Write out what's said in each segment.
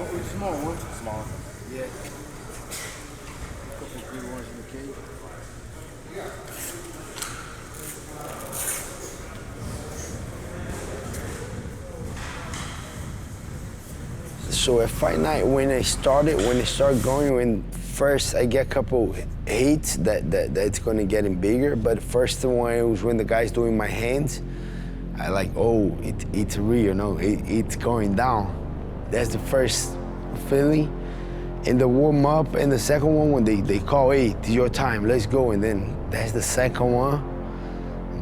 Small one. Small. Yeah. A couple of good ones in the cage. So at fight night, when it started going, when first I get a couple hits that's gonna getting bigger, but first one was when the guy's doing my hands. I like, oh, it's real, no, it's going down. That's the first feeling. In the warm up, and the second one when they call, hey, it's your time, let's go, and then that's the second one.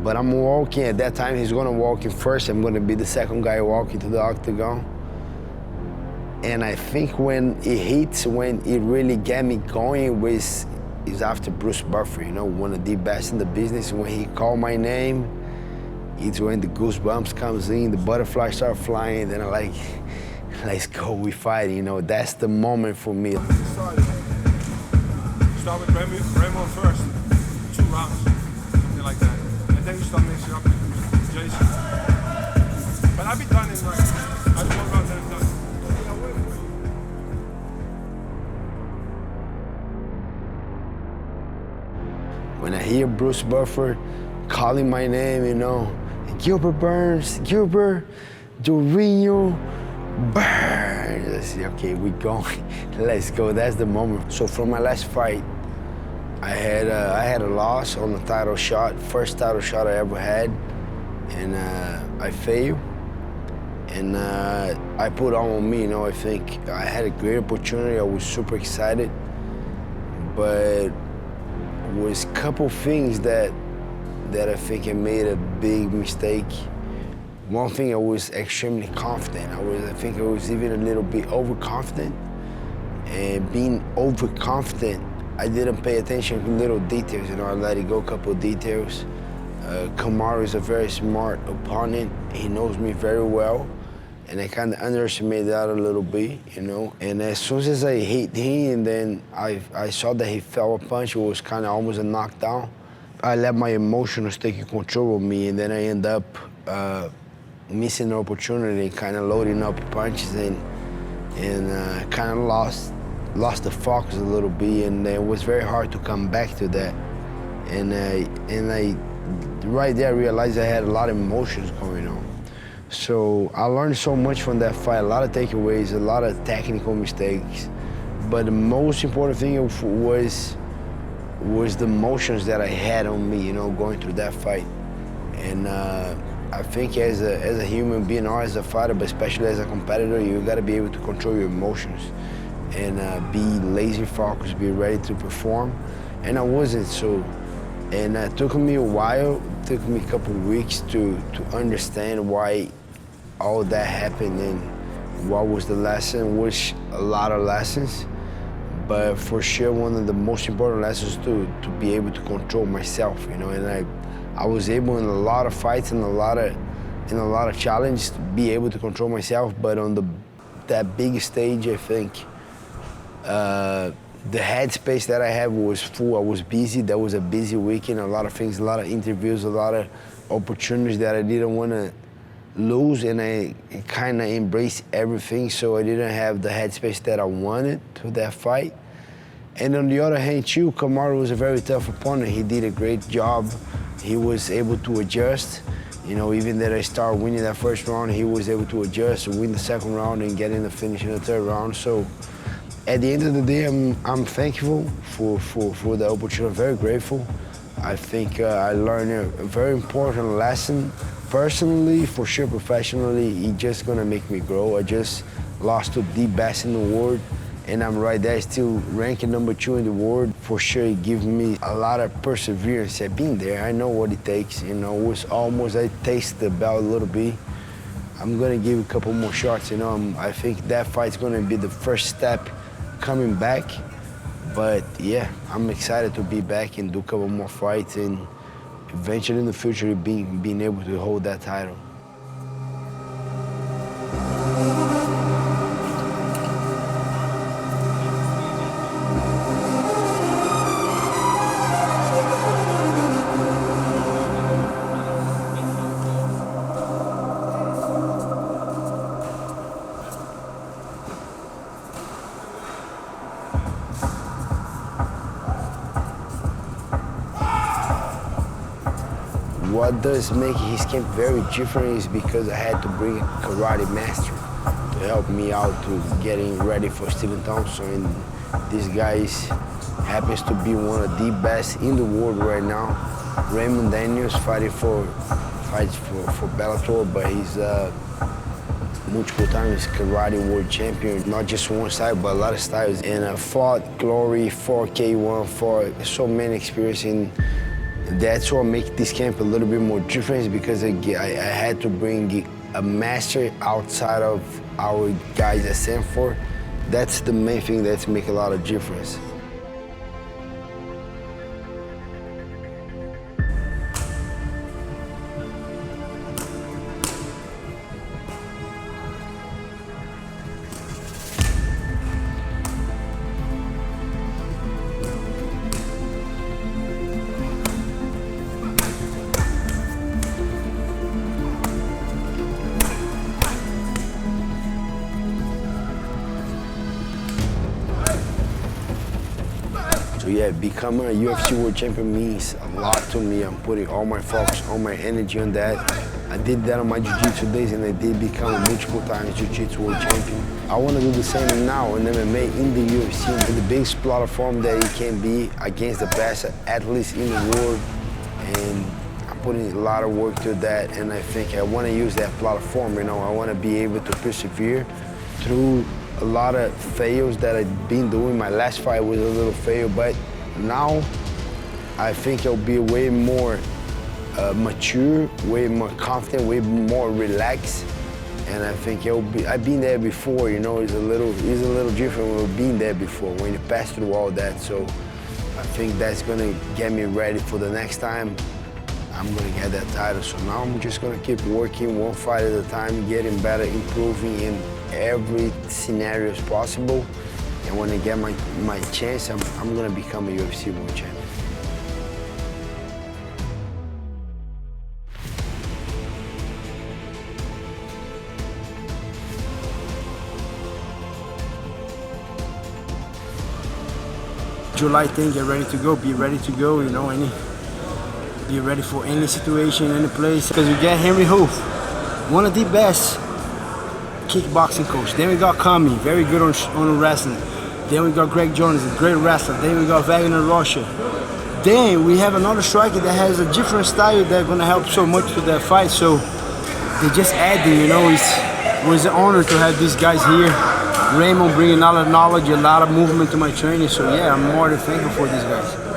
But I'm walking at that time. He's gonna walk in first. I'm gonna be the second guy walking to the octagon. And I think when it hits, when it really got me going is after Bruce Buffer, you know, one of the best in the business. When he called my name, it's when the goosebumps comes in, the butterflies start flying, and I'm like, let's go, we fight, you know. That's the moment for me. Start with Raymond first, 2 rounds, something like that. And then you start mixing up with Jason. But I'll be done in like, I just 1 round and I'm done. When I hear Bruce Buffer calling my name, you know, Gilbert Burns, Gilbert, Durinho, Burns. I say, okay, we going, let's go. That's the moment. So from my last fight, I had a loss on the title shot, first title shot I ever had, and I failed. And I put on me, you know. I think I had a great opportunity. I was super excited, but was a couple things that I think I made a big mistake. One thing, I was extremely confident. I think I was even a little bit overconfident. And being overconfident, I didn't pay attention to little details. You know, I let it go, a couple of details. Kamaru is a very smart opponent. He knows me very well. And I kind of underestimated that a little bit, you know. And as soon as I hit him, and then I saw that he felt a punch, it was kind of almost a knockdown. I let my emotions take control of me, and then I end up missing the opportunity, kind of loading up punches, and kind of lost the focus a little bit, and it was very hard to come back to that. And I right there I realized I had a lot of emotions going on. So I learned so much from that fight, a lot of takeaways, a lot of technical mistakes. But the most important thing was the emotions that I had on me, you know, going through that fight. And I think as a human being or as a fighter, but especially as a competitor, you gotta be able to control your emotions and be laser focused, be ready to perform. And I wasn't, so. And it took me a while, it took me a couple of weeks to understand why all that happened and what was the lesson, which a lot of lessons. But for sure, one of the most important lessons to be able to control myself, you know. And I was able in a lot of fights and a lot of challenges to be able to control myself. But on that big stage, I think the headspace that I had was full. I was busy. That was a busy weekend. A lot of things, a lot of interviews, a lot of opportunities that I didn't want to lose, and I kind of embraced everything. So I didn't have the headspace that I wanted to that fight. And on the other hand, too, Kamaru was a very tough opponent. He did a great job. He was able to adjust. You know, even that I started winning that first round, he was able to adjust, win the second round, and get in the finish in the third round. So at the end of the day, I'm thankful for the opportunity, very grateful. I think I learned a very important lesson. Personally, for sure, professionally, it's just gonna make me grow. I just lost to the best in the world, and I'm right there, still ranking #2 in the world. For sure, it gives me a lot of perseverance. I've been there, I know what it takes. You know, it was almost, I taste the belt a little bit. I'm gonna give a couple more shots, you know. I think that fight's gonna be the first step coming back. But yeah, I'm excited to be back and do a couple more fights and eventually in the future being able to hold that title. what does make his camp very different is because I had to bring a karate master to help me out to getting ready for Stephen Thompson. And this guy happens to be one of the best in the world right now. Raymond Daniels fights for Bellator, but he's multiple times karate world champion, not just one style, but a lot of styles. And I fought Glory, fought K1, fought so many experiences. And that's what makes this camp a little bit more different, because I had to bring a master outside of our guys at Sanford. That's the main thing that's make a lot of difference. So yeah, becoming a UFC World Champion means a lot to me. I'm putting all my focus, all my energy on that. I did that on my Jiu-Jitsu days, and I did become a multiple times Jiu-Jitsu World Champion. I want to do the same now in MMA, in the UFC, in the biggest platform that it can be against the best athletes in the world. And I'm putting a lot of work to that, and I think I want to use that platform. You know, I want to be able to persevere through a lot of fails that I've been doing. My last fight was a little fail, but now I think I'll be way more mature, way more confident, way more relaxed, and I think I've been there before. You know, it's a little different when we've been there before, when you pass through all that. So I think that's gonna get me ready for the next time I'm gonna get that title. So now I'm just gonna keep working one fight at a time, getting better, improving in every scenario is possible. And when I get my chance, I'm gonna become a UFC World Champion. July thing, get ready to go, be ready to go, you know, be ready for any situation, any place. Because we get Henry Hoof, one of the best kickboxing coach. Then we got Kami, very good on wrestling. Then we got Greg Jones, a great wrestler. Then we got Wagner Rocha. Then we have another striker that has a different style that's gonna help so much to that fight. So they just adding, you know, it was an honor to have these guys here. Raymond bringing a lot of knowledge, a lot of movement to my training. So yeah, I'm more than thankful for these guys.